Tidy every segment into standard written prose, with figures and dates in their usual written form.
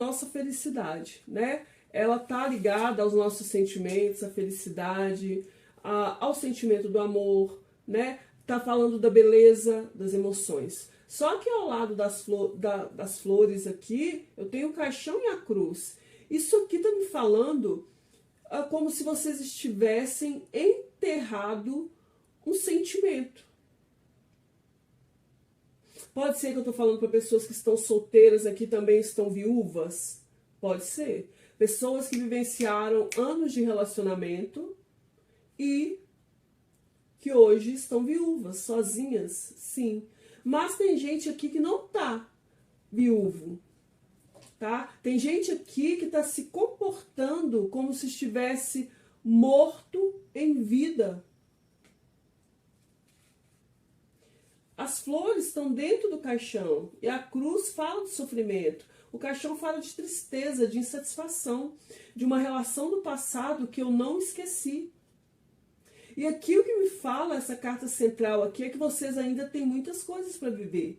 nossa felicidade, né? Ela tá ligada aos nossos sentimentos, à felicidade, ao sentimento do amor, né? Tá falando da beleza das emoções. Só que ao lado das flores aqui, eu tenho o caixão e a cruz. Isso aqui tá me falando como se vocês estivessem enterrado um sentimento. Pode ser que eu estou falando para pessoas que estão solteiras aqui, também estão viúvas? Pode ser. Pessoas que vivenciaram anos de relacionamento e que hoje estão viúvas, sozinhas, sim. Mas tem gente aqui que não tá viúvo, tá? Tem gente aqui que está se comportando como se estivesse morto em vida. As flores estão dentro do caixão e a cruz fala de sofrimento. O caixão fala de tristeza, de insatisfação, de uma relação do passado que eu não esqueci. E aqui o que me fala, essa carta central aqui, é que vocês ainda têm muitas coisas para viver.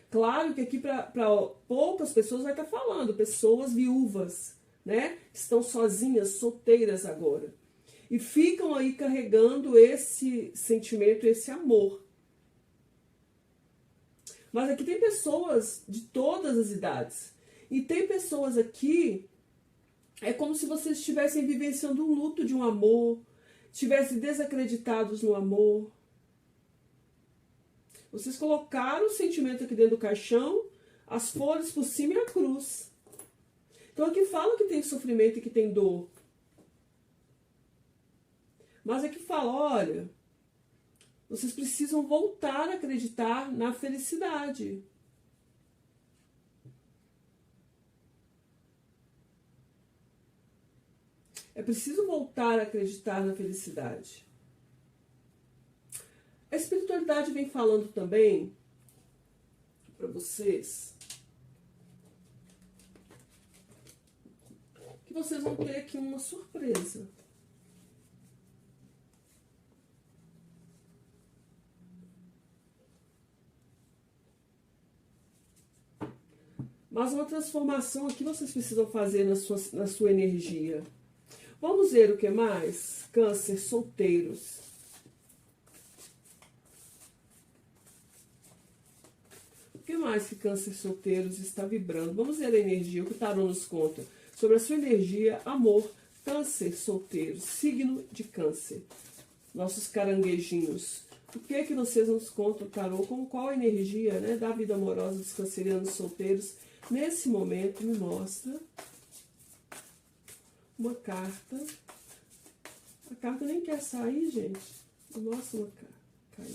Claro que aqui para poucas pessoas vai estar falando, pessoas viúvas, né? Que estão sozinhas, solteiras agora. E ficam aí carregando esse sentimento, esse amor. Mas aqui tem pessoas de todas as idades. E tem pessoas aqui, é como se vocês estivessem vivenciando um luto de um amor, estivessem desacreditados no amor. Vocês colocaram o sentimento aqui dentro do caixão, as flores por cima e a cruz. Então aqui fala que tem sofrimento e que tem dor. Mas aqui fala, olha, vocês precisam voltar a acreditar na felicidade. É preciso voltar a acreditar na felicidade. A espiritualidade vem falando também para vocês que vocês vão ter aqui uma surpresa. Mas uma transformação aqui vocês precisam fazer na sua energia. Vamos ver o que mais? Câncer, solteiros. O que mais que câncer, solteiros está vibrando? Vamos ver a energia, o que o tarô nos conta. Sobre a sua energia, amor, câncer, solteiros, signo de câncer. Nossos caranguejinhos. O que é que vocês nos contam, tarô? Qual a energia, né, da vida amorosa dos cancerianos solteiros? Nesse momento, me mostra uma carta. A carta nem quer sair, gente. Me mostra uma carta.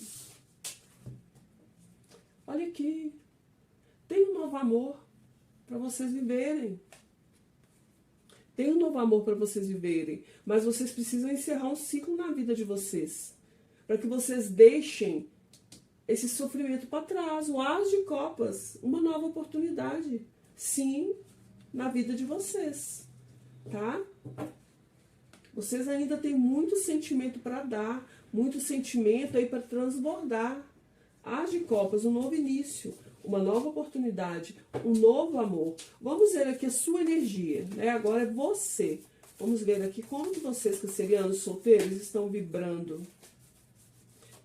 Olha aqui. Tem um novo amor para vocês viverem. Tem um novo amor para vocês viverem. Mas vocês precisam encerrar um ciclo na vida de vocês. Para que vocês deixem esse sofrimento para trás, o As de Copas, uma nova oportunidade, sim, na vida de vocês, tá? Vocês ainda têm muito sentimento para dar, muito sentimento aí para transbordar. As de Copas, um novo início, uma nova oportunidade, um novo amor. Vamos ver aqui a sua energia, né? Agora é você. Vamos ver aqui como que vocês, cancerianos solteiros, estão vibrando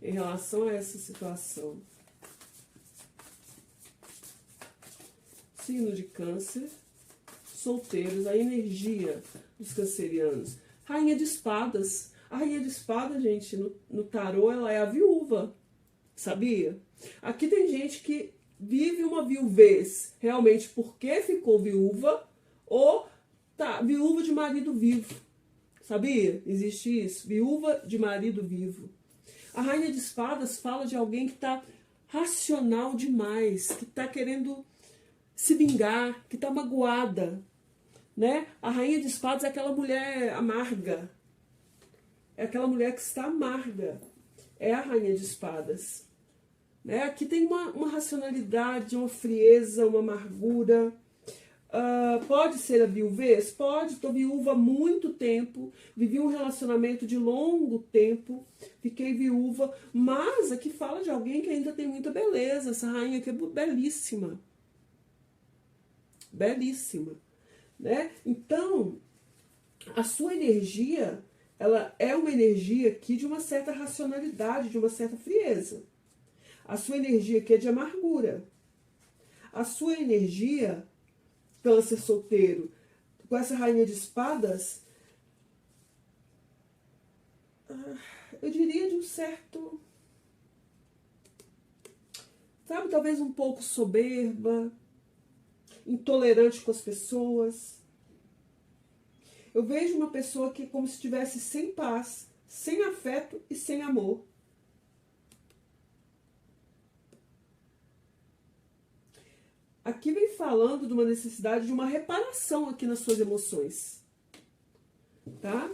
em relação a essa situação. Signo de câncer, solteiros, a energia dos cancerianos. Rainha de espadas. A rainha de espadas, gente, no tarô, ela é a viúva. Sabia? Aqui tem gente que vive uma viuvez realmente porque ficou viúva ou tá viúva de marido vivo. Sabia? Existe isso. Viúva de marido vivo. A rainha de espadas fala de alguém que está racional demais, que está querendo se vingar, que está magoada, né? A rainha de espadas é aquela mulher amarga, é aquela mulher que está amarga, é a rainha de espadas, né? Aqui tem uma racionalidade, uma frieza, uma amargura. Pode ser a viuvez? Pode. Estou viúva há muito tempo, vivi um relacionamento de longo tempo, fiquei viúva, mas aqui fala de alguém que ainda tem muita beleza. Essa rainha aqui é belíssima. belíssima, né? Então, a sua energia, ela é uma energia aqui de uma certa racionalidade, de uma certa frieza. A sua energia aqui é de amargura. A sua energia, Câncer solteiro, com essa rainha de espadas, eu diria de um certo, sabe, talvez um pouco soberba, intolerante com as pessoas. Eu vejo uma pessoa que é como se estivesse sem paz, sem afeto e sem amor. Aqui vem falando de uma necessidade de uma reparação aqui nas suas emoções. Tá?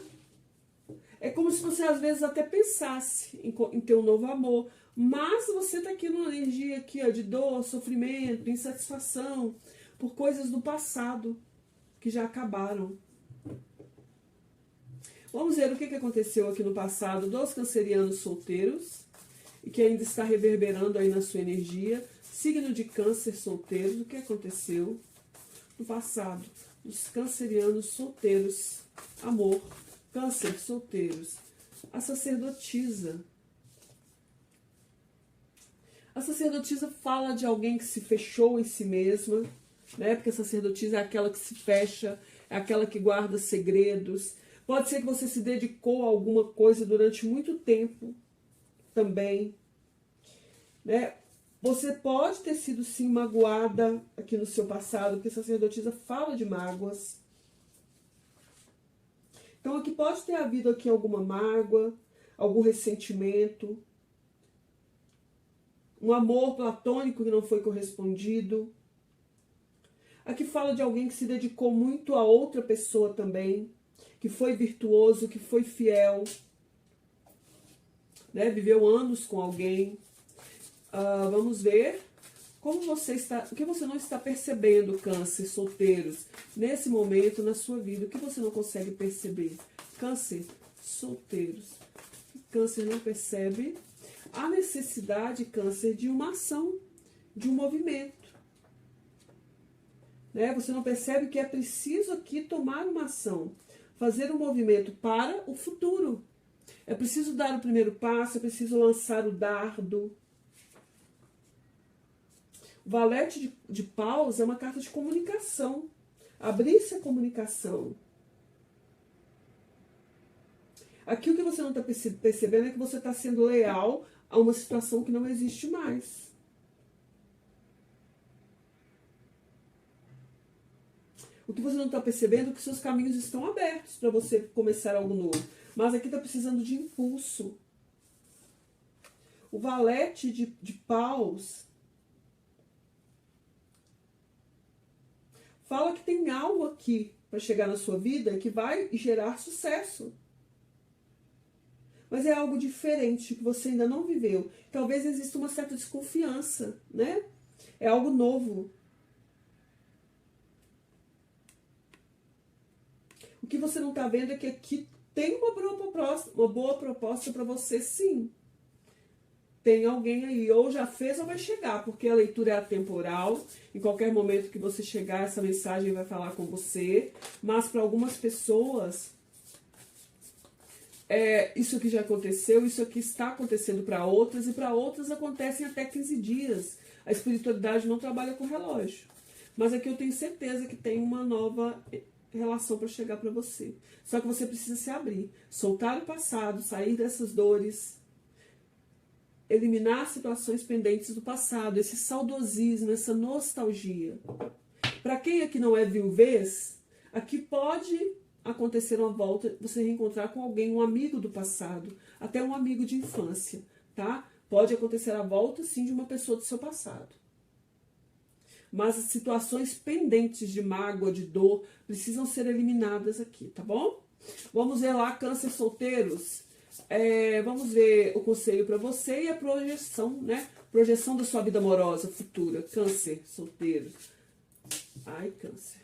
É como se você às vezes até pensasse em ter um novo amor, mas você tá aqui numa energia aqui, ó, de dor, sofrimento, insatisfação por coisas do passado que já acabaram. Vamos ver o que aconteceu aqui no passado dos cancerianos solteiros e que ainda está reverberando aí na sua energia. Signo de Câncer solteiros, o que aconteceu no passado? Os cancerianos solteiros, amor, Câncer solteiros, a sacerdotisa. A sacerdotisa fala de alguém que se fechou em si mesma, né? Porque a sacerdotisa é aquela que se fecha, é aquela que guarda segredos. Pode ser que você se dedicou a alguma coisa durante muito tempo também, né? Você pode ter sido, sim, magoada aqui no seu passado, porque a sacerdotisa fala de mágoas. Então, aqui pode ter havido aqui alguma mágoa, algum ressentimento, um amor platônico que não foi correspondido. Aqui fala de alguém que se dedicou muito a outra pessoa também, que foi virtuoso, que foi fiel, né? Viveu anos com alguém. Vamos ver como você está, o que você não está percebendo, Câncer solteiros, nesse momento na sua vida, o que você não consegue perceber, Câncer solteiros. Câncer não percebe a necessidade, Câncer, de uma ação, de um movimento, né? Você não percebe que é preciso aqui tomar uma ação, fazer um movimento para o futuro. É preciso dar o primeiro passo, é preciso lançar o dardo. O valete de paus é uma carta de comunicação. Abrir-se a comunicação. Aqui o que você não está percebendo é que você está sendo leal a uma situação que não existe mais. O que você não está percebendo é que seus caminhos estão abertos para você começar algo novo. Mas aqui está precisando de impulso. O valete de paus fala que tem algo aqui para chegar na sua vida que vai gerar sucesso. Mas é algo diferente que você ainda não viveu. Talvez exista uma certa desconfiança, né? É algo novo. O que você não está vendo é que aqui tem uma boa proposta para você, sim. Tem alguém aí, ou já fez ou vai chegar, porque a leitura é atemporal. Em qualquer momento que você chegar, essa mensagem vai falar com você. Mas para algumas pessoas, isso aqui já aconteceu, isso aqui está acontecendo para outras, e para outras acontecem até 15 dias. A espiritualidade não trabalha com relógio. Mas aqui eu tenho certeza que tem uma nova relação para chegar para você. Só que você precisa se abrir, soltar o passado, sair dessas dores, eliminar situações pendentes do passado, esse saudosismo, essa nostalgia. Para quem aqui não é viuvez, aqui pode acontecer uma volta, você reencontrar com alguém, um amigo do passado, até um amigo de infância, tá? Pode acontecer a volta, sim, de uma pessoa do seu passado. Mas as situações pendentes de mágoa, de dor, precisam ser eliminadas aqui, tá bom? Vamos ver lá, Câncer solteiros. Vamos ver o conselho para você e a projeção, né? Projeção da sua vida amorosa futura. Câncer solteiro. Ai, Câncer.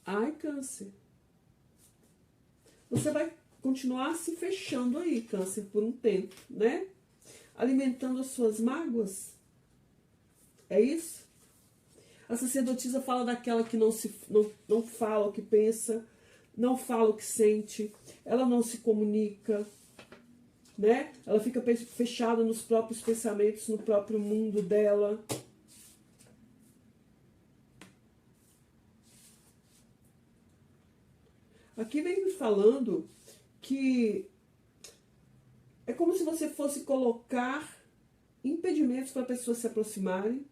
Ai, Câncer. Você vai continuar se fechando aí, Câncer, por um tempo, né? Alimentando as suas mágoas. É isso? A sacerdotisa fala daquela que não fala o que pensa, não fala o que sente, ela não se comunica, né? Ela fica fechada nos próprios pensamentos, no próprio mundo dela. Aqui vem me falando que é como se você fosse colocar impedimentos para pessoas se aproximarem.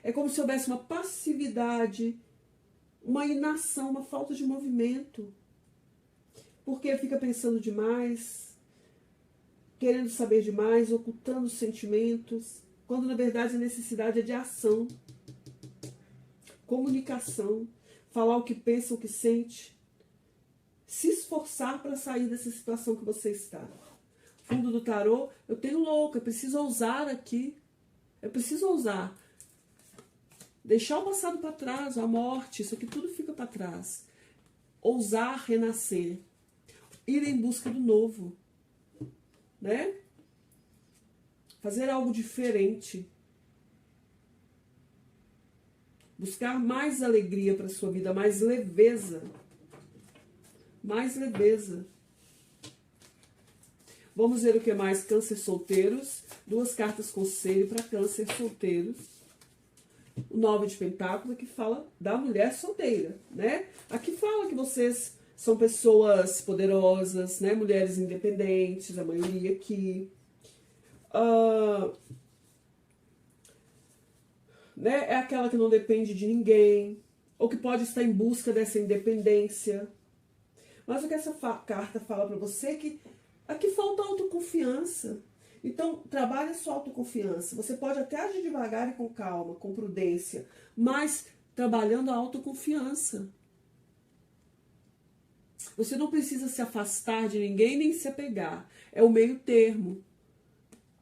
É como se houvesse uma passividade, uma inação, uma falta de movimento. Porque fica pensando demais, querendo saber demais, ocultando sentimentos, quando na verdade a necessidade é de ação, comunicação, falar o que pensa, o que sente, se esforçar para sair dessa situação que você está. Fundo do tarô, eu tenho louco, eu preciso ousar aqui, eu preciso ousar. Deixar o passado para trás, a morte, isso aqui tudo fica para trás. Ousar renascer, ir em busca do novo, né? Fazer algo diferente. Buscar mais alegria para a sua vida, mais leveza. Mais leveza. Vamos ver o que mais? Câncer solteiros. 2 cartas conselho para câncer solteiros. O 9 de pentáculos que fala da mulher solteira, né? Aqui fala que vocês são pessoas poderosas, né? Mulheres independentes, a maioria aqui. Né? É aquela que não depende de ninguém, ou que pode estar em busca dessa independência. Mas o que essa carta fala para você é que aqui falta autoconfiança. Então, trabalhe a sua autoconfiança. Você pode até agir devagar e com calma, com prudência, mas trabalhando a autoconfiança. Você não precisa se afastar de ninguém nem se apegar. É o meio termo.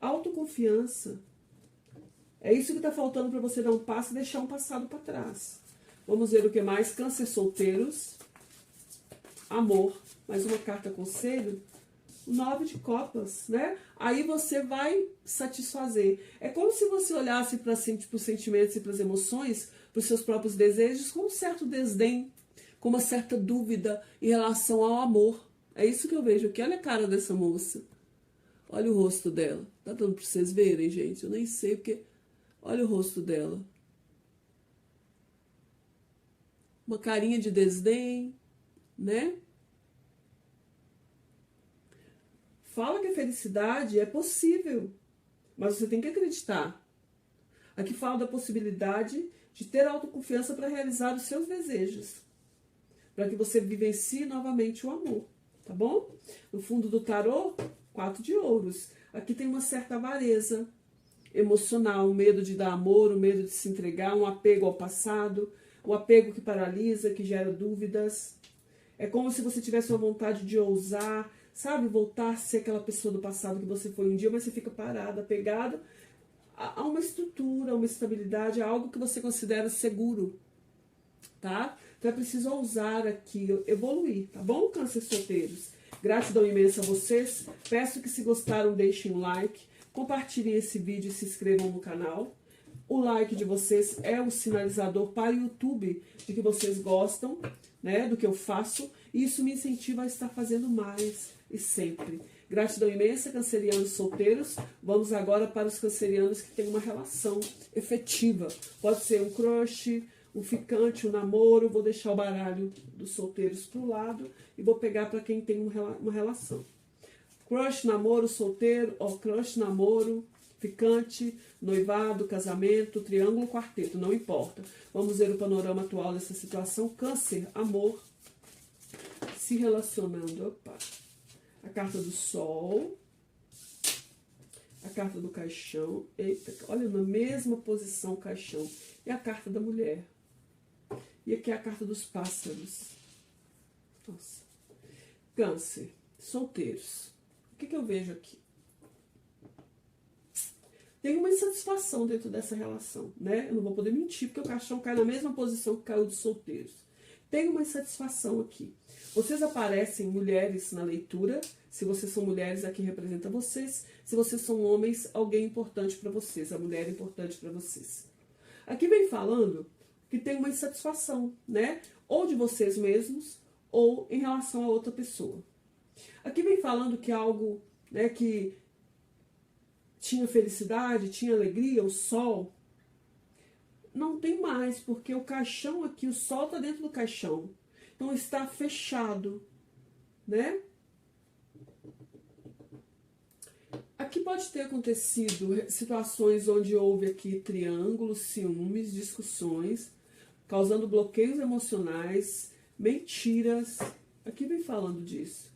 Autoconfiança. É isso que está faltando para você dar um passo e deixar um passado para trás. Vamos ver o que mais? Câncer solteiros. Amor. Mais uma carta conselho. 9 de copas, né? Aí você vai satisfazer. É como se você olhasse para os sentimentos e para as emoções, para os seus próprios desejos, com um certo desdém, com uma certa dúvida em relação ao amor. É isso que eu vejo aqui. Olha a cara dessa moça. Olha o rosto dela. Tá dando para vocês verem, gente? Eu nem sei porque... Olha o rosto dela. Uma carinha de desdém, né? Fala que a felicidade é possível, mas você tem que acreditar. Aqui fala da possibilidade de ter autoconfiança para realizar os seus desejos, para que você vivencie novamente o amor, tá bom? No fundo do tarô, 4 de ouros. Aqui tem uma certa avareza emocional, o medo de dar amor, o medo de se entregar, um apego ao passado, o apego que paralisa, que gera dúvidas. É como se você tivesse uma vontade de ousar, sabe, voltar a ser aquela pessoa do passado que você foi um dia, mas você fica parado, apegado a uma estrutura, a uma estabilidade, a algo que você considera seguro, tá? Então é preciso ousar aqui, evoluir, tá bom, câncer solteiros? Gratidão imensa a vocês, peço que se gostaram deixem um like, compartilhem esse vídeo e se inscrevam no canal. O like de vocês é um sinalizador para o YouTube de que vocês gostam, né, do que eu faço, e isso me incentiva a estar fazendo mais e sempre. Gratidão imensa, cancerianos solteiros. Vamos agora para os cancerianos que têm uma relação efetiva. Pode ser um crush, um ficante, um namoro. Vou deixar o baralho dos solteiros para o lado e vou pegar para quem tem uma relação. Crush, namoro, solteiro, ó, crush, namoro, ficante, noivado, casamento, triângulo, quarteto, não importa. Vamos ver o panorama atual dessa situação. Câncer, amor, se relacionando. Opa. A carta do sol, a carta do caixão. Eita, olha, na mesma posição o caixão. E a carta da mulher. E aqui é a carta dos pássaros. Nossa. Câncer, solteiros. O que eu vejo aqui? Tem uma insatisfação dentro dessa relação, né? Eu não vou poder mentir, porque o caixão cai na mesma posição que caiu dos solteiros. Tem uma insatisfação aqui. Vocês aparecem mulheres na leitura. Se vocês são mulheres, aqui representa vocês. Se vocês são homens, alguém importante para vocês. A mulher é importante para vocês. Aqui vem falando que tem uma insatisfação, né? Ou de vocês mesmos, ou em relação a outra pessoa. Aqui vem falando que algo, né, que tinha felicidade, tinha alegria, o sol, não tem mais, porque o caixão aqui, o sol está dentro do caixão. Então está fechado, né? Aqui pode ter acontecido situações onde houve aqui triângulos, ciúmes, discussões, causando bloqueios emocionais, mentiras. Aqui vem falando disso.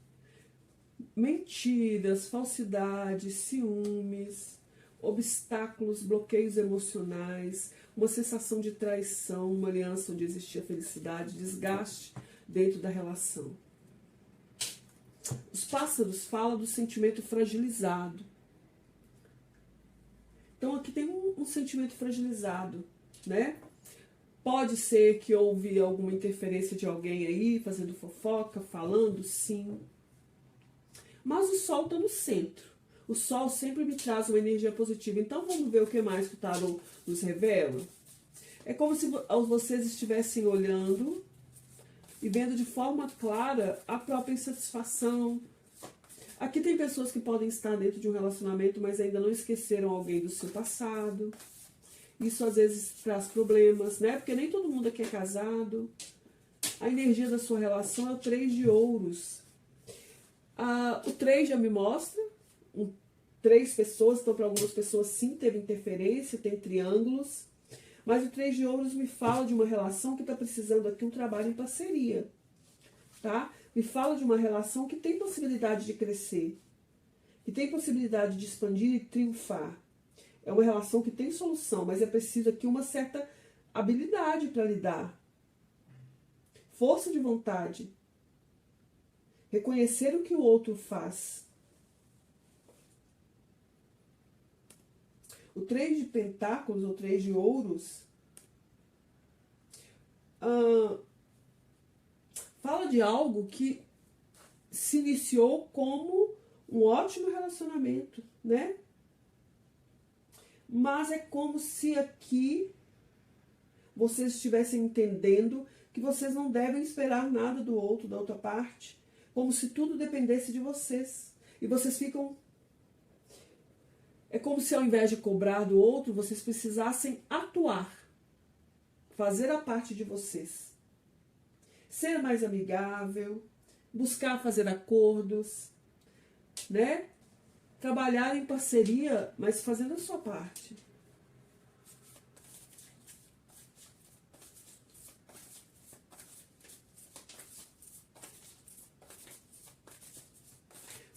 Mentiras, falsidades, ciúmes, obstáculos, bloqueios emocionais, uma sensação de traição, uma aliança onde existia felicidade, desgaste dentro da relação. Os pássaros falam do sentimento fragilizado. Então aqui tem um sentimento fragilizado, né? Pode ser que houve alguma interferência de alguém aí, fazendo fofoca, falando, sim. Mas o sol está no centro. O sol sempre me traz uma energia positiva. Então vamos ver o que mais que o tarô nos revela. É como se vocês estivessem olhando e vendo de forma clara a própria insatisfação. Aqui tem pessoas que podem estar dentro de um relacionamento, mas ainda não esqueceram alguém do seu passado. Isso às vezes traz problemas, né? Porque nem todo mundo aqui é casado. A energia da sua relação é o 3 de ouros. O 3 já me mostra 3 pessoas, então para algumas pessoas sim teve interferência, tem triângulos. Mas o 3 de ouros me fala de uma relação que está precisando aqui um trabalho em parceria, tá? Me fala de uma relação que tem possibilidade de crescer, que tem possibilidade de expandir e triunfar. É uma relação que tem solução, mas é preciso aqui uma certa habilidade para lidar. Força de vontade. Reconhecer o que o outro faz. O 3 de pentáculos, ou 3 de ouros, fala de algo que se iniciou como um ótimo relacionamento, né? Mas é como se aqui vocês estivessem entendendo que vocês não devem esperar nada do outro, da outra parte, como se tudo dependesse de vocês. E vocês ficam... É como se ao invés de cobrar do outro, vocês precisassem atuar, fazer a parte de vocês. Ser mais amigável, buscar fazer acordos, né? Trabalhar em parceria, mas fazendo a sua parte.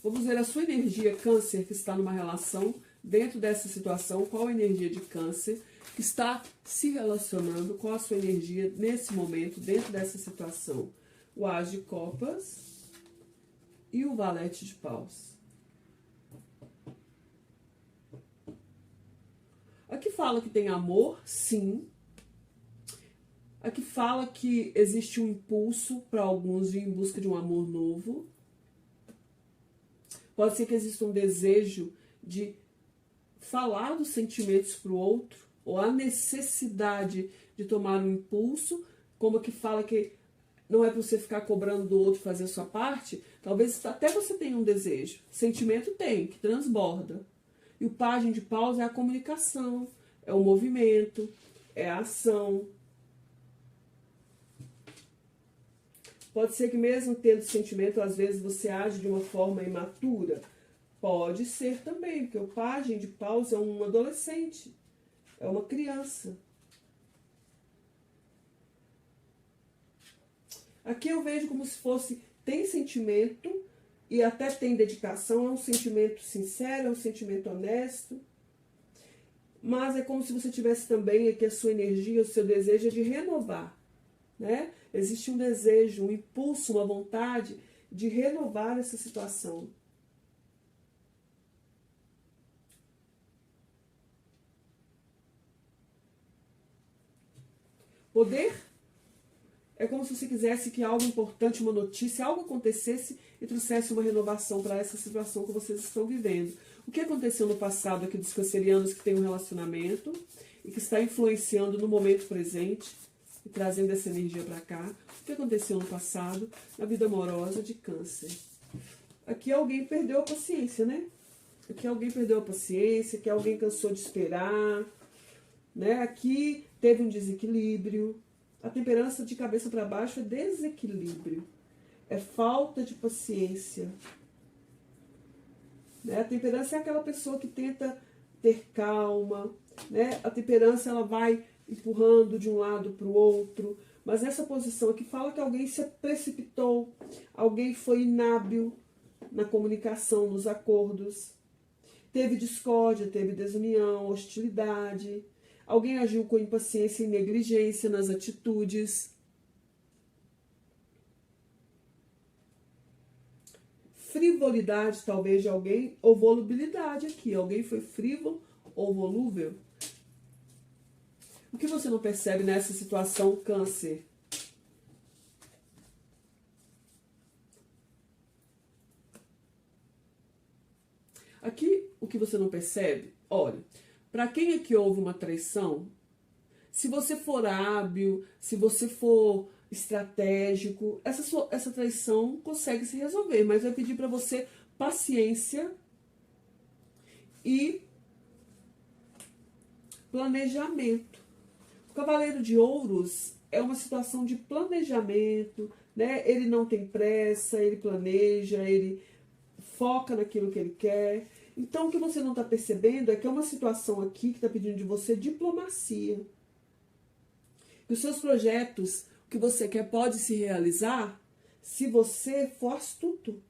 Vamos ver a sua energia câncer que está numa relação dentro dessa situação. Qual a energia de câncer que está se relacionando? Qual a sua energia nesse momento dentro dessa situação? O As de Copas e o Valete de Paus. Aqui fala que tem amor, sim. Aqui fala que existe um impulso para alguns de ir em busca de um amor novo. Pode ser que exista um desejo de falar dos sentimentos para o outro, ou a necessidade de tomar um impulso, como aqui fala que não é para você ficar cobrando do outro fazer a sua parte. Talvez até você tenha um desejo. Sentimento tem, que transborda. E o Pajem de Paus é a comunicação, é o movimento, é a ação. Pode ser que mesmo tendo sentimento, às vezes você age de uma forma imatura. Pode ser também, porque o Pajem de Paus é um adolescente, é uma criança. Aqui eu vejo como se fosse, tem sentimento e até tem dedicação, é um sentimento sincero, é um sentimento honesto. Mas é como se você tivesse também aqui a sua energia, o seu desejo de renovar, né? Existe um desejo, um impulso, uma vontade de renovar essa situação. Poder é como se você quisesse que algo importante, uma notícia, algo acontecesse e trouxesse uma renovação para essa situação que vocês estão vivendo. O que aconteceu no passado aqui dos cancerianos que tem um relacionamento e que está influenciando no momento presente e trazendo essa energia para cá? O que aconteceu no passado na vida amorosa de câncer? Aqui alguém perdeu a paciência, né? Aqui alguém perdeu a paciência, aqui alguém cansou de esperar, né? Aqui teve um desequilíbrio. A temperança de cabeça para baixo é desequilíbrio, é falta de paciência. Né? A temperança é aquela pessoa que tenta ter calma, né? A temperança ela vai empurrando de um lado para o outro, mas essa posição aqui fala que alguém se precipitou, alguém foi inábil na comunicação, nos acordos, teve discórdia, teve desunião, hostilidade, alguém agiu com impaciência e negligência nas atitudes. Frivolidade, talvez, de alguém, ou volubilidade aqui. Alguém foi frívolo ou volúvel. O que você não percebe nessa situação, câncer? Aqui, o que você não percebe? Olha, para quem aqui houve uma traição, se você for hábil, se você for estratégico, essa traição consegue se resolver, mas vai pedir para você paciência e planejamento. O Cavaleiro de Ouros é uma situação de planejamento, né? Ele não tem pressa, ele planeja, ele foca naquilo que ele quer. Então, o que você não está percebendo é que é uma situação aqui que está pedindo de você diplomacia. Que os seus projetos, o que você quer, pode se realizar se você for astuto.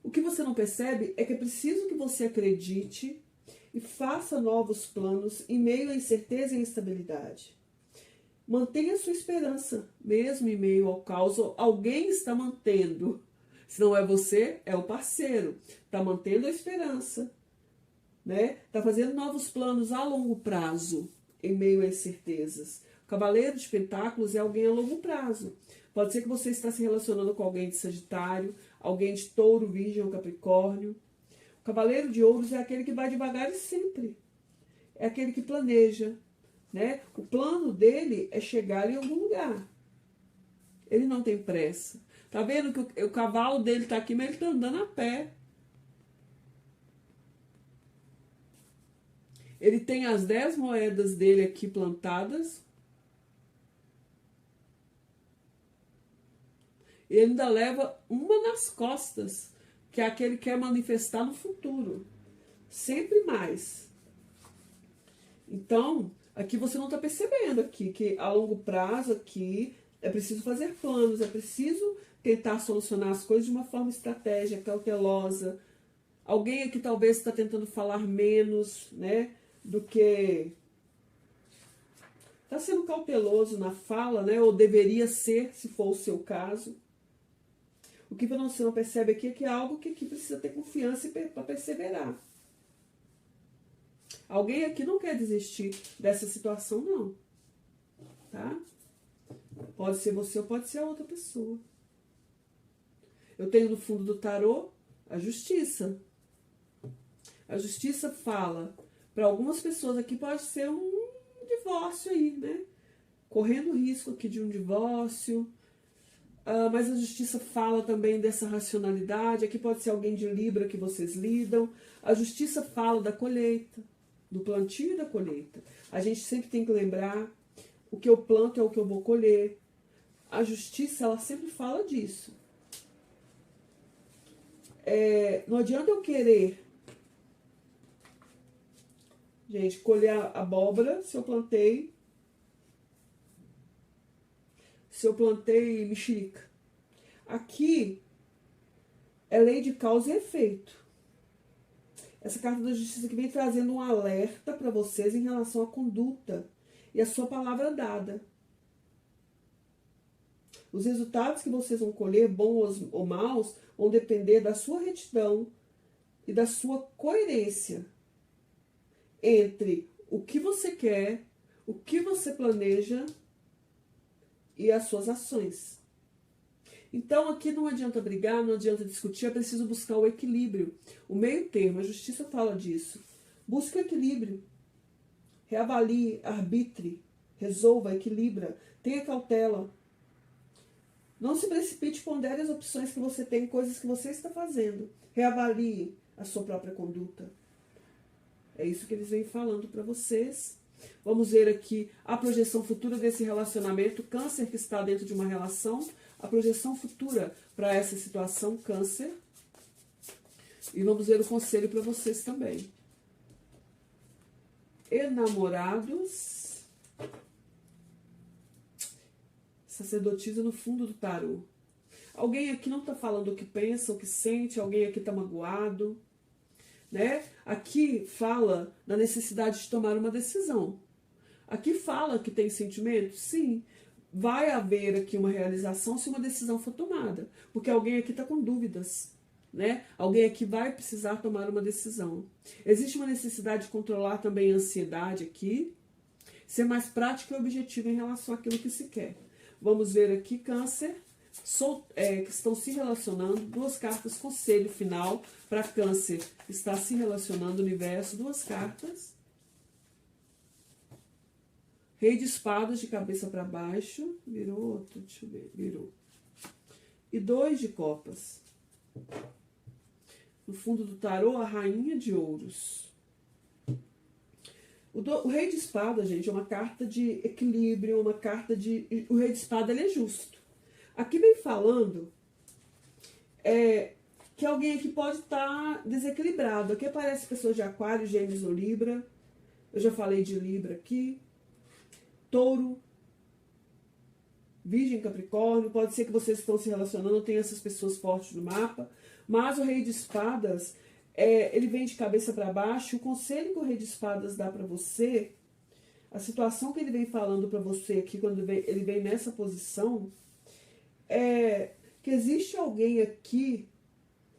O que você não percebe é que é preciso que você acredite e faça novos planos em meio à incerteza e instabilidade. Mantenha sua esperança, mesmo em meio ao caos. Alguém está mantendo. Se não é você, é o parceiro. Está mantendo a esperança, né? Está fazendo novos planos a longo prazo, em meio a incertezas. O Cavaleiro de Pentáculos é alguém a longo prazo. Pode ser que você está se relacionando com alguém de Sagitário, alguém de Touro, Virgem ou Capricórnio. O Cavaleiro de Ouros é aquele que vai devagar e sempre. É aquele que planeja, né? O plano dele é chegar em algum lugar. Ele não tem pressa. Tá vendo que o cavalo dele tá aqui, mas ele tá andando a pé. Ele tem as 10 moedas dele aqui plantadas. E ele ainda leva uma nas costas, que é aquele que quer manifestar no futuro. Sempre mais. Então, aqui você não está percebendo aqui que a longo prazo aqui é preciso fazer planos, é preciso tentar solucionar as coisas de uma forma estratégica, cautelosa. Alguém aqui talvez está tentando falar menos, né, do que está sendo cauteloso na fala, né, ou deveria ser, se for o seu caso. O que você não percebe aqui é que é algo que aqui precisa ter confiança para perseverar. Alguém aqui não quer desistir dessa situação, não. Tá? Pode ser você ou pode ser a outra pessoa. Eu tenho no fundo do tarô a justiça. A justiça fala, para algumas pessoas aqui pode ser um divórcio aí, né? Correndo risco aqui de um divórcio. Mas a justiça fala também dessa racionalidade. Aqui pode ser alguém de Libra que vocês lidam. A justiça fala da colheita, do plantio e da colheita. A gente sempre tem que lembrar, o que eu planto é o que eu vou colher. A justiça, ela sempre fala disso. Não adianta eu querer, gente, colher a abóbora se eu plantei mexerica. Aqui é lei de causa e efeito. Essa carta da justiça que vem trazendo um alerta para vocês em relação à conduta e à sua palavra dada. Os resultados que vocês vão colher, bons ou maus, vão depender da sua retidão e da sua coerência entre o que você quer, o que você planeja e as suas ações. Então aqui não adianta brigar, não adianta discutir, é preciso buscar o equilíbrio, o meio termo. A justiça fala disso. Busque o equilíbrio. Reavalie, arbitre, resolva, equilibra, tenha cautela. Não se precipite, pondere as opções que você tem, coisas que você está fazendo. Reavalie a sua própria conduta. É isso que eles vêm falando para vocês. Vamos ver aqui a projeção futura desse relacionamento. Câncer que está dentro de uma relação. A projeção futura para essa situação, Câncer. E vamos ver o conselho para vocês também. Enamorados. Sacerdotisa no fundo do tarô. Alguém aqui não está falando o que pensa, o que sente. Alguém aqui está magoado. Né? Aqui fala da necessidade de tomar uma decisão. Aqui fala que tem sentimento? Sim. Vai haver aqui uma realização se uma decisão for tomada. Porque alguém aqui está com dúvidas. Né? Alguém aqui vai precisar tomar uma decisão. Existe uma necessidade de controlar também a ansiedade aqui. Ser mais prático e objetivo em relação àquilo que se quer. Vamos ver aqui, Câncer. Que estão se relacionando, 2 cartas, conselho final para Câncer, está se relacionando, universo, 2 cartas, Rei de espadas de cabeça para baixo, virou outro, deixa eu ver, virou, e 2 de copas, no fundo do tarô, a rainha de ouros. O rei de espadas, gente, é uma carta de equilíbrio, uma carta de, o rei de espada, ele é justo. Aqui vem falando que alguém aqui pode estar desequilibrado. Aqui aparece pessoas de Aquário, Gêmeos ou Libra. Eu já falei de Libra aqui. Touro, Virgem, Capricórnio. Pode ser que vocês estão se relacionando, tem essas pessoas fortes no mapa. Mas o Rei de Espadas, ele vem de cabeça para baixo. O conselho que o Rei de Espadas dá para você, a situação que ele vem falando para você aqui, quando ele vem nessa posição, que existe alguém aqui,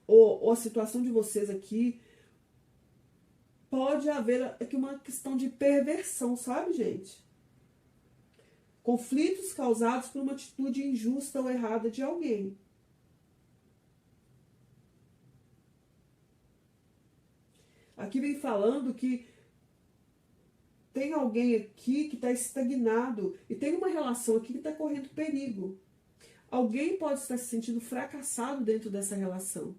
ou a situação de vocês aqui, pode haver aqui uma questão de perversão, sabe, gente? Conflitos causados por uma atitude injusta ou errada de alguém. Aqui vem falando que tem alguém aqui que está estagnado e tem uma relação aqui que está correndo perigo. Alguém pode estar se sentindo fracassado dentro dessa relação.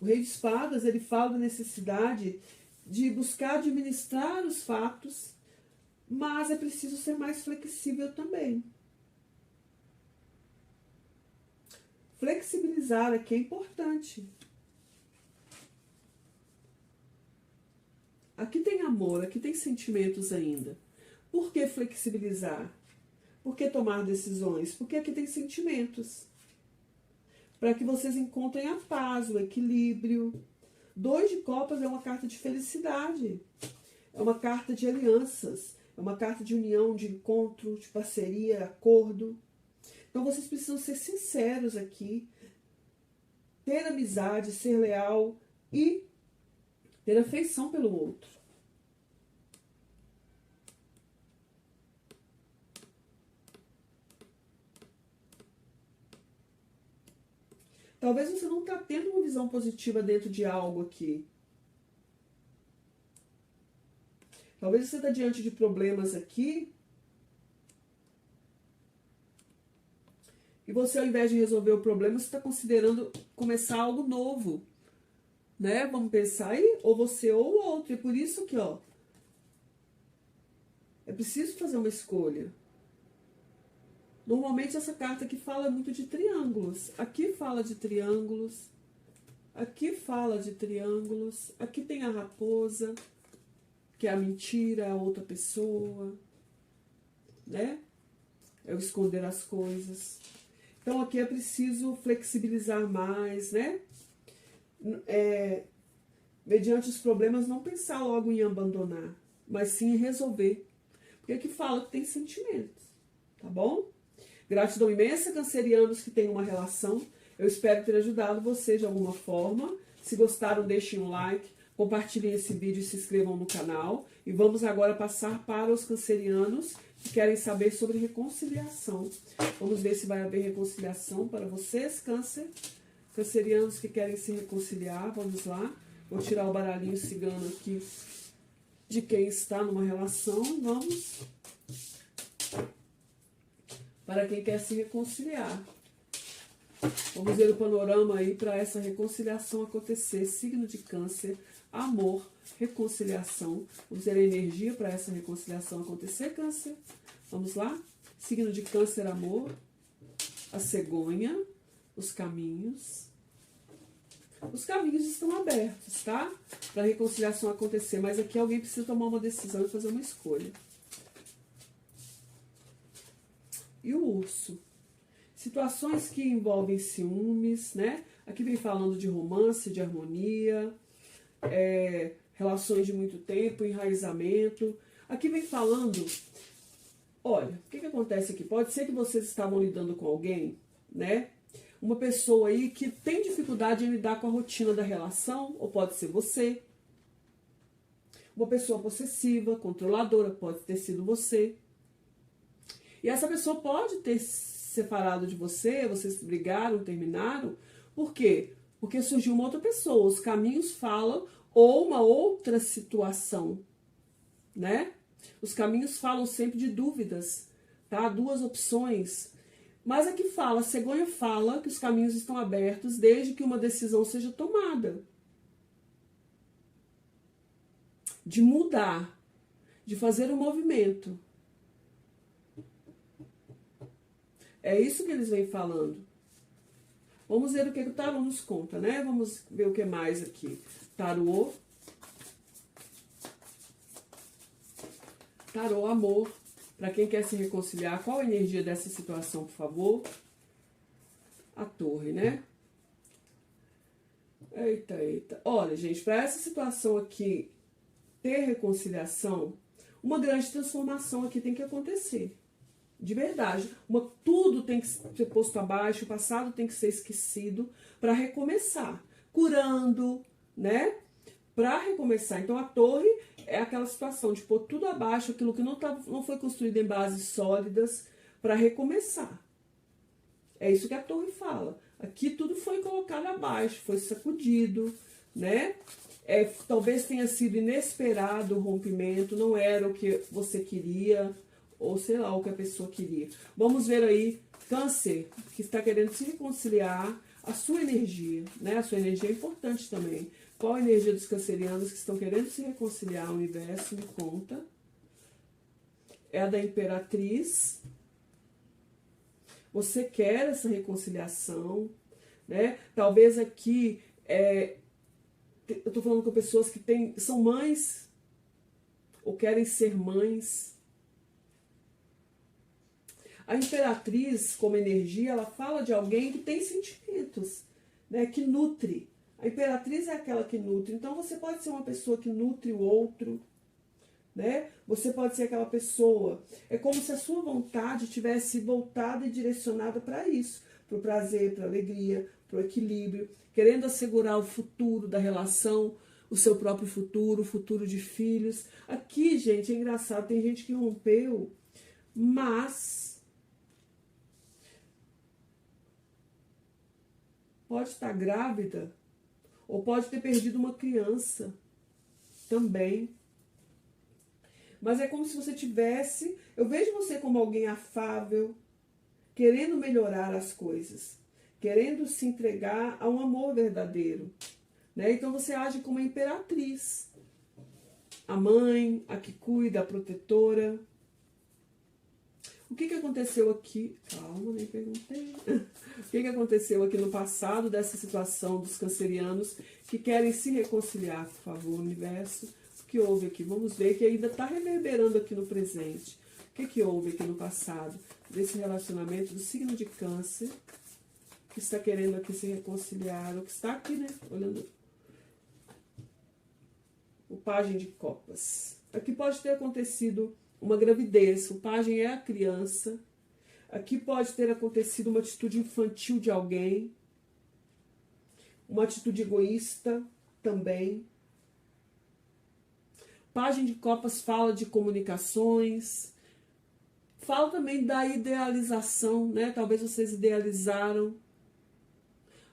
O Rei de Espadas, ele fala da necessidade de buscar administrar os fatos, mas é preciso ser mais flexível também. Flexibilizar aqui é importante. Aqui tem amor, aqui tem sentimentos ainda. Por que flexibilizar? Por que tomar decisões? Porque aqui tem sentimentos. Para que vocês encontrem a paz, o equilíbrio. 2 de copas é uma carta de felicidade. É uma carta de alianças. É uma carta de união, de encontro, de parceria, acordo. Então vocês precisam ser sinceros aqui. Ter amizade, ser leal e ter afeição pelo outro. Talvez você não está tendo uma visão positiva dentro de algo aqui. Talvez você está diante de problemas aqui. E você, ao invés de resolver o problema, você está considerando começar algo novo. Né? Vamos pensar aí, ou você ou o outro. E por isso que, ó, é preciso fazer uma escolha. Normalmente essa carta aqui fala muito de triângulos. Aqui fala de triângulos. Aqui fala de triângulos. Aqui tem a raposa, que é a mentira, a outra pessoa. Né? É o esconder as coisas. Então aqui é preciso flexibilizar mais, né? Mediante os problemas, não pensar logo em abandonar, mas sim em resolver. Porque aqui fala que tem sentimentos, tá bom? Gratidão imensa, cancerianos que têm uma relação. Eu espero ter ajudado vocês de alguma forma. Se gostaram, deixem um like, Compartilhem esse vídeo e se inscrevam no canal. E vamos agora passar para os cancerianos que querem saber sobre reconciliação. Vamos ver se vai haver reconciliação para vocês, câncer. Cancerianos que querem se reconciliar, vamos lá. Vou tirar o baralhinho cigano aqui de quem está numa relação. Vamos. Para quem quer se reconciliar. Vamos ver o panorama aí para essa reconciliação acontecer. Signo de câncer, amor, reconciliação. Vamos ver a energia para essa reconciliação acontecer, câncer. Vamos lá? Signo de câncer, amor, a cegonha, os caminhos. Os caminhos estão abertos, tá? Para a reconciliação acontecer. Mas aqui alguém precisa tomar uma decisão e fazer uma escolha. E o urso? Situações que envolvem ciúmes, né? Aqui vem falando de romance, de harmonia, relações de muito tempo, enraizamento. Aqui vem falando, olha, o que acontece aqui? Pode ser que vocês estavam lidando com alguém, né? Uma pessoa aí que tem dificuldade em lidar com a rotina da relação, ou pode ser você. Uma pessoa possessiva, controladora, pode ter sido você. E essa pessoa pode ter separado de você, vocês brigaram, terminaram. Por quê? Porque surgiu uma outra pessoa, os caminhos falam, ou uma outra situação, né? Os caminhos falam sempre de dúvidas, tá? Duas opções. Mas aqui fala, a cegonha fala que os caminhos estão abertos desde que uma decisão seja tomada. De mudar, de fazer um movimento. É isso que eles vêm falando. Vamos ver o que o tarô nos conta, né? Vamos ver o que mais aqui. Tarô. Tarô, amor. Para quem quer se reconciliar, qual a energia dessa situação, por favor? A torre, né? Eita, eita. Olha, gente, para essa situação aqui ter reconciliação, uma grande transformação aqui tem que acontecer. De verdade. Tudo tem que ser posto abaixo, o passado tem que ser esquecido para recomeçar. Curando, né? Para recomeçar. Então, a torre é aquela situação de pôr tudo abaixo, aquilo que não foi construído em bases sólidas, para recomeçar. É isso que a torre fala. Aqui tudo foi colocado abaixo, foi sacudido, né? Talvez tenha sido inesperado o rompimento, não era o que você queria, ou sei lá, o que a pessoa queria. Vamos ver aí, câncer, que está querendo se reconciliar, a sua energia, né? A sua energia é importante também. Qual a energia dos cancerianos que estão querendo se reconciliar ao universo? Me conta. É a da Imperatriz. Você quer essa reconciliação, né? Talvez aqui, eu estou falando com pessoas que são mães, ou querem ser mães. A Imperatriz, como energia, ela fala de alguém que tem sentimentos, né? Que nutre. A Imperatriz é aquela que nutre. Então, você pode ser uma pessoa que nutre o outro, né? Você pode ser aquela pessoa. É como se a sua vontade tivesse voltada e direcionada para isso. Para o prazer, para a alegria, para o equilíbrio. Querendo assegurar o futuro da relação, o seu próprio futuro, o futuro de filhos. Aqui, gente, é engraçado. Tem gente que rompeu, mas pode estar grávida. Ou pode ter perdido uma criança também. Mas é como se você tivesse... Eu vejo você como alguém afável, querendo melhorar as coisas, querendo se entregar a um amor verdadeiro, né? Então você age como a imperatriz. A mãe, a que cuida, a protetora. O que aconteceu aqui? Calma, nem perguntei. O que aconteceu aqui no passado dessa situação dos cancerianos que querem se reconciliar, por favor, universo? O que houve aqui? Vamos ver que ainda está reverberando aqui no presente. O que houve aqui no passado desse relacionamento do signo de câncer que está querendo aqui se reconciliar, o que está aqui, né? Olhando o pajem de copas. Aqui pode ter acontecido uma gravidez, o pajem é a criança. Aqui pode ter acontecido uma atitude infantil de alguém, uma atitude egoísta também. Pagem de Copas fala de comunicações, fala também da idealização, né? Talvez vocês idealizaram.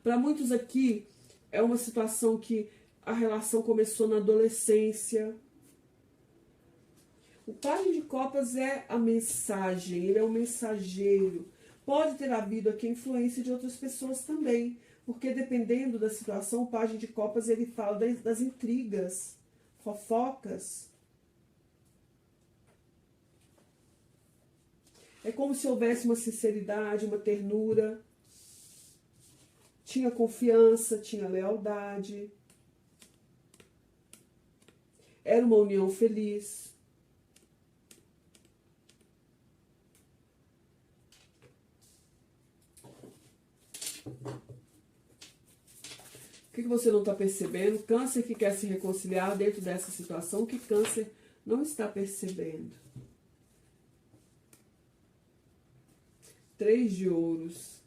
Para muitos aqui, é uma situação que a relação começou na adolescência. O Pajem de Copas é a mensagem, ele é o mensageiro. Pode ter havido aqui a influência de outras pessoas também, porque dependendo da situação, o Pajem de Copas ele fala das intrigas, fofocas. É como se houvesse uma sinceridade, uma ternura. Tinha confiança, tinha lealdade. Era uma união feliz. O que você não está percebendo? Câncer que quer se reconciliar dentro dessa situação, que Câncer não está percebendo. 3 de ouros.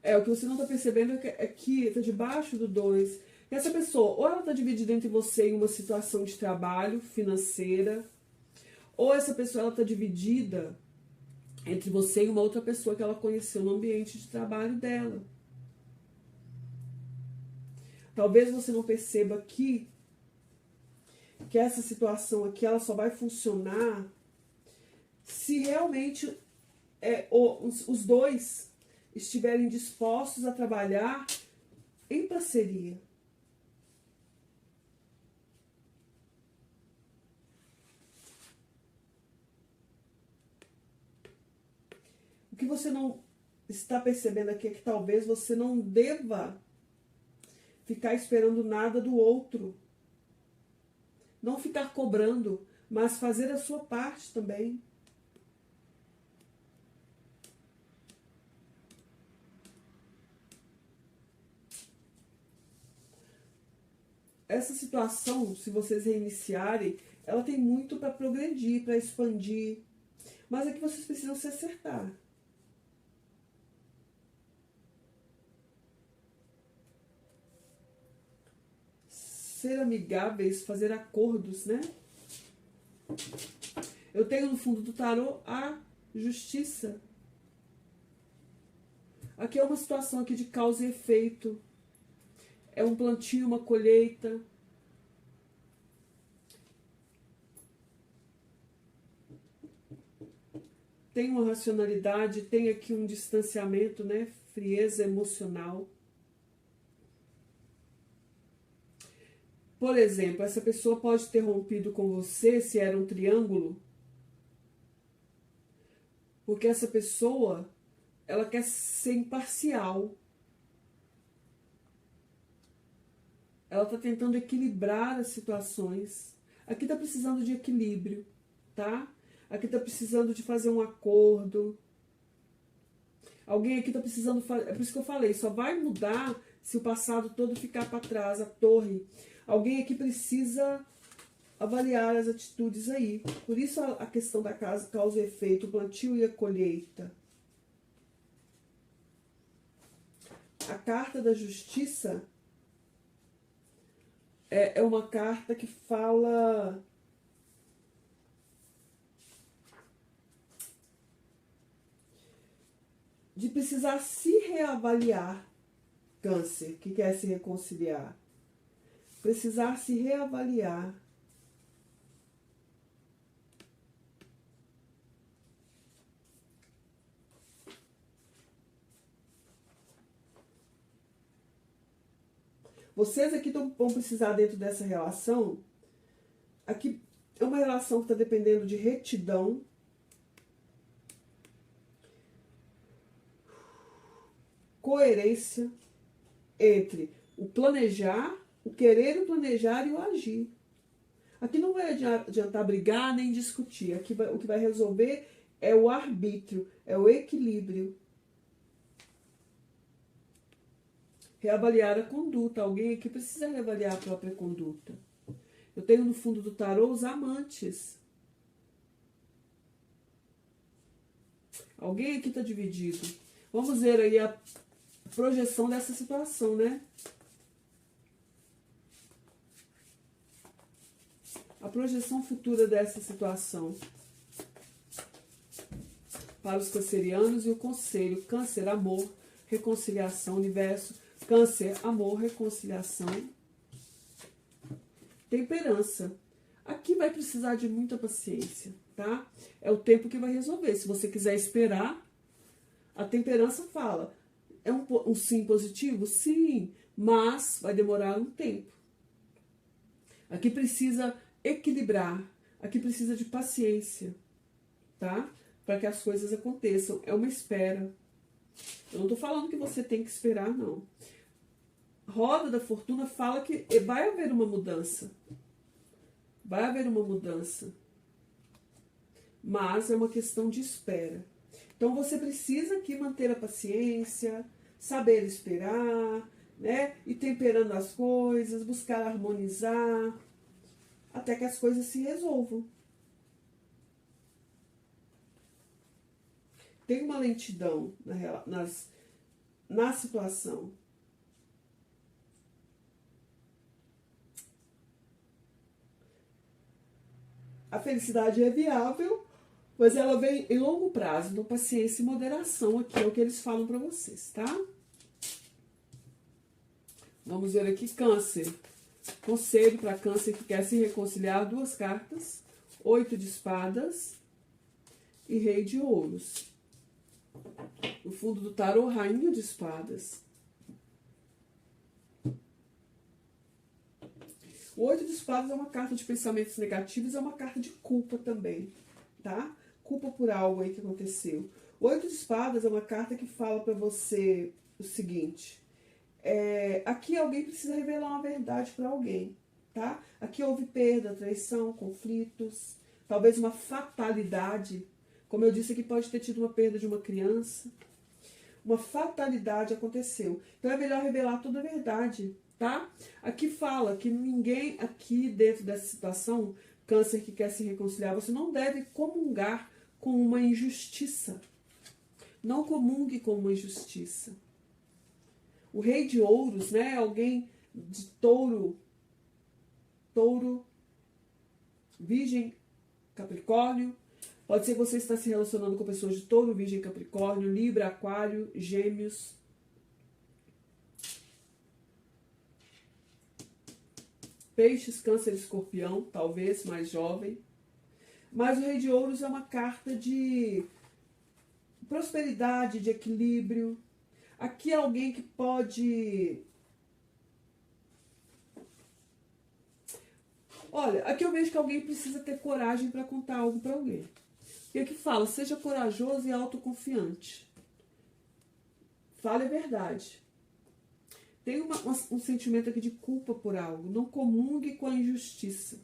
O que você não está percebendo é que está debaixo do 2. E essa pessoa, ou ela está dividida entre você em uma situação de trabalho financeira, ou essa pessoa ela está dividida entre você e uma outra pessoa que ela conheceu no ambiente de trabalho dela. Talvez você não perceba aqui que essa situação aqui ela só vai funcionar se realmente os dois estiverem dispostos a trabalhar em parceria. O que você não está percebendo aqui é que talvez você não deva ficar esperando nada do outro. Não ficar cobrando, mas fazer a sua parte também. Essa situação, se vocês reiniciarem, ela tem muito para progredir, para expandir. Mas é que vocês precisam se acertar. Ser amigáveis, fazer acordos, né? Eu tenho no fundo do tarô a justiça. Aqui é uma situação aqui de causa e efeito. É um plantio, uma colheita. Tem uma racionalidade, tem aqui um distanciamento, né? Frieza emocional. Por exemplo, essa pessoa pode ter rompido com você se era um triângulo, porque essa pessoa, ela quer ser imparcial. Ela está tentando equilibrar as situações. Aqui está precisando de equilíbrio, tá? Aqui está precisando de fazer um acordo. Alguém aqui está precisando fazer... É por isso que eu falei, só vai mudar se o passado todo ficar para trás, a torre. Alguém aqui precisa avaliar as atitudes aí. Por isso a questão da causa e efeito, o plantio e a colheita. A carta da justiça é uma carta que fala de precisar se reavaliar. Câncer, que quer se reconciliar. Precisar se reavaliar. Vocês aqui vão precisar dentro dessa relação. Aqui é uma relação que está dependendo de retidão. Coerência entre o planejar, o querer, o planejar e o agir. Aqui não vai adiantar brigar nem discutir. Aqui o que vai resolver é o arbítrio, é o equilíbrio. Reavaliar a conduta. Alguém aqui precisa reavaliar a própria conduta. Eu tenho no fundo do tarô os amantes. Alguém aqui está dividido. Vamos ver aí a projeção dessa situação, né? projeção futura dessa situação para os cancerianos e o conselho. Câncer, amor, reconciliação, universo. Câncer, amor, reconciliação, temperança. Aqui vai precisar de muita paciência, tá? É o tempo que vai resolver. Se você quiser esperar, a temperança fala. É um sim positivo? Sim, mas vai demorar um tempo. Aqui precisa equilibrar. Aqui precisa de paciência, tá? Para que as coisas aconteçam. É uma espera. Eu não tô falando que você tem que esperar, não. Roda da Fortuna fala que vai haver uma mudança. Vai haver uma mudança. Mas é uma questão de espera. Então você precisa aqui manter a paciência, saber esperar, né? Ir temperando as coisas, buscar harmonizar, até que as coisas se resolvam. Tem uma lentidão na situação. A felicidade é viável, mas ela vem em longo prazo. Então, paciência e moderação aqui é o que eles falam para vocês, tá? Vamos ver aqui, Câncer. Conselho para Câncer que quer se reconciliar. 2 cartas. 8 de espadas e Rei de ouros. No fundo do tarô, Rainha de espadas. O 8 de espadas é uma carta de pensamentos negativos, é uma carta de culpa também, tá? Culpa por algo aí que aconteceu. O 8 de espadas é uma carta que fala pra você o seguinte, aqui alguém precisa revelar uma verdade pra alguém, tá? Aqui houve perda, traição, conflitos, talvez uma fatalidade. Como eu disse aqui, pode ter tido uma perda de uma criança. Uma fatalidade aconteceu. Então é melhor revelar toda a verdade, tá? Aqui fala que ninguém aqui dentro dessa situação, Câncer que quer se reconciliar, você não deve comungar com uma injustiça. Não comungue com uma injustiça. O Rei de ouros, né? Alguém de touro, virgem, capricórnio. Pode ser que você está se relacionando com pessoas de touro, virgem, capricórnio, libra, aquário, gêmeos. Peixes, câncer, escorpião, talvez mais jovem. Mas o Rei de ouros é uma carta de prosperidade, de equilíbrio. Aqui é alguém que pode... Olha, aqui eu vejo que alguém precisa ter coragem para contar algo para alguém. E aqui fala, seja corajoso e autoconfiante. Fale a verdade. Tem um sentimento aqui de culpa por algo. Não comungue com a injustiça.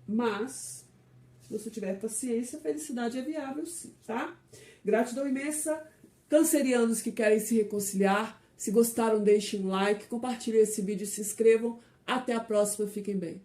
Mas, se você tiver paciência, a felicidade é viável sim, tá? Gratidão imensa. Cancerianos que querem se reconciliar. Se gostaram, deixem um like, compartilhem esse vídeo e se inscrevam. Até a próxima, fiquem bem.